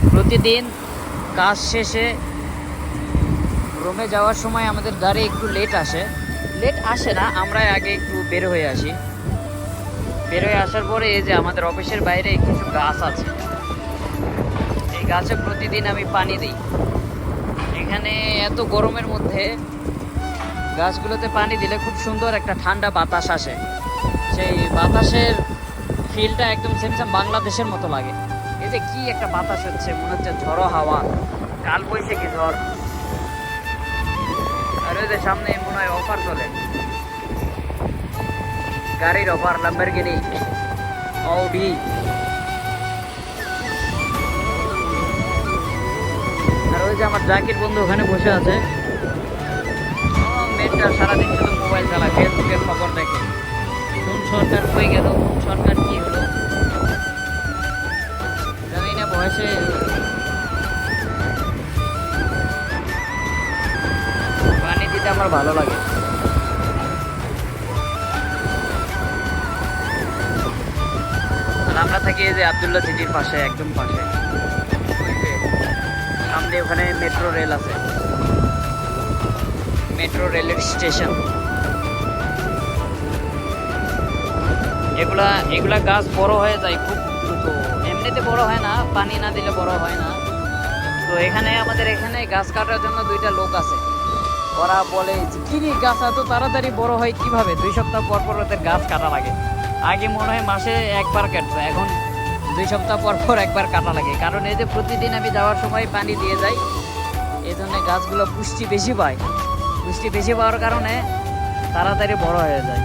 প্রতিদিন কাজ শেষে রুমে যাওয়ার সময় আমাদের গাড়ি একটু লেট আসে না, আমরা আগে একটু বের হয়ে আসি। বের হয়ে আসার পরে এই যে আমাদের অফিসের বাইরে কিছু গাছ আছে, এই গাছে প্রতিদিন আমি পানি দিই। এখানে এত গরমের মধ্যে গাছগুলোতে পানি দিলে খুব সুন্দর একটা ঠান্ডা বাতাস আসে। সেই বাতাসের ফিলটা একদম সেম বাংলাদেশের মতো লাগে। এই যে কি একটা বাতাস হচ্ছে, মনে হচ্ছে ঝড়ো হাওয়া, কাল বৈশাখী ঝড়। আর ওই যে সামনে মনে হয় অফার চলে, গাড়ির অফার, ল্যাম্বরগিনি, অডি। আর ওই যে আমার জাকির বন্ধু ওখানে বসে আছে, মেয়েটা সারাদিন শুধু মোবাইল চালায়, ফেসবুকের খবর দেখে। কোন সরকার হয়ে গেল, কোন সরকার কি হলো জানি না। বয়সে পানি দিতে আমার ভালো লাগে। আর আমরা থাকি এই যে আবদুল্লাহ সিটির পাশে, একদম পাশে। সামনে ওখানে মেট্রো রেল আছে, মেট্রো রেলের স্টেশন। এগুলা গাছ বড় হয়ে যায় খুব দ্রুত, এমনিতে বড় হয় না, পানি না দিলে বড় হয় না। তো আমাদের এখানে গাছ কাটার জন্য 2টা লোক আছে। ওরা বলে কি গাছ এত তাড়াতাড়ি বড় হয় কিভাবে, 2 সপ্তাহ পর পর ওদের গাছ কাটা লাগে। আগে মনে হয় মাসে একবার কাটতো, এখন 2 সপ্তাহ পর পর একবার কাটা লাগে। কারণ এই যে প্রতিদিন আমি যাওয়ার সময় পানি দিয়ে যাই, এই জন্য গাছগুলো পুষ্টি বেশি পায়। পুষ্টি বেশি পাওয়ার কারণে তাড়াতাড়ি বড় হয়ে যায়।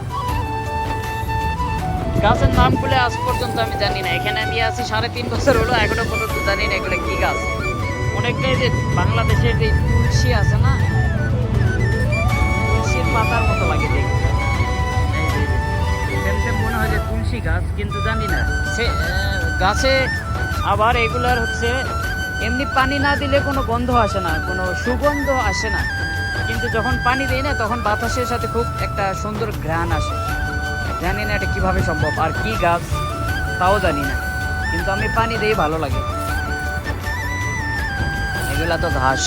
গাছের নামগুলো আজ পর্যন্ত আমি জানি না। এখানে আমি আছি 3.5 বছর হলো, এখনো পর্যন্ত জানি না এগুলো কি গাছ। অনেকটাই যে বাংলাদেশের যে তুলসী আছে না, তুলসীর পাতার মতো লাগে দেখতে। মনে হয় যে তুলসী গাছ, কিন্তু জানি না সে গাছে। আবার এগুলার হচ্ছে এমনি পানি না দিলে কোনো গন্ধ আসে না, কোনো সুগন্ধ আসে না, কিন্তু যখন পানি দেই না তখন বাতাসের সাথে খুব একটা সুন্দর ঘ্রাণ আসে। জানি না এটা কিভাবে সম্ভব, আর কি গাছ তাও জানি না, কিন্তু আমি পানি দিই, ভালো লাগে। এগুলা তো ঘাস।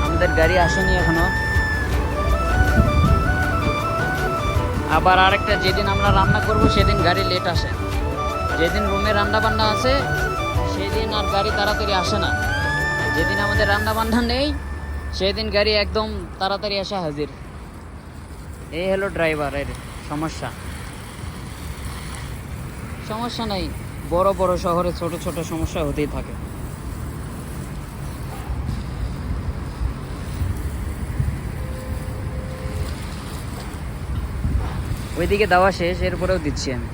আমাদের গাড়ি আসেনি এখনো। আবার আরেকটা, যেদিন আমরা রান্না করব সেদিন গাড়ি লেট আসে। যেদিন রুমে রান্না বান্না আছে সেদিন আর গাড়ি তাড়াতাড়ি আসে না। যেদিন আমাদের রান্না বান্না নেই সেদিন গাড়ি একদম তাড়াতাড়ি আসে হাজির। এই হলো ড্রাইভারের সমস্যা। সমস্যা নাই, বড় বড় শহরে ছোট ছোট সমস্যা হতেই থাকে। ওইদিকে দেওয়া শেষ, এরপরেও দিচ্ছি আমি।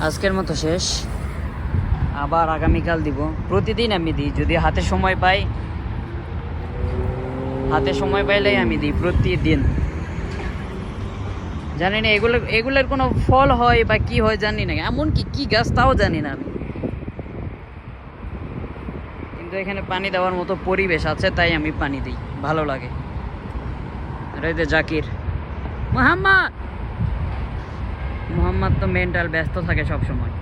আজকের মতো শেষ, আবার আগামীকাল দিব। প্রতিদিন আমি দিই, যদি হাতে সময় পাই, হাতে সময় পাইলেই আমি দিই প্রতিদিন। জানি না এগুলোর কোনো ফল হয় বা কি হয় জানি না, এমনকি কি গাছ তাও জানি না আমি। কিন্তু এখানে পানি দেওয়ার মতো পরিবেশ আছে, তাই আমি পানি দিই, ভালো লাগে। আর এই যে জাকির, মোহাম্মদ তো মেন্টাল ব্যস্ত থাকে সব সময়।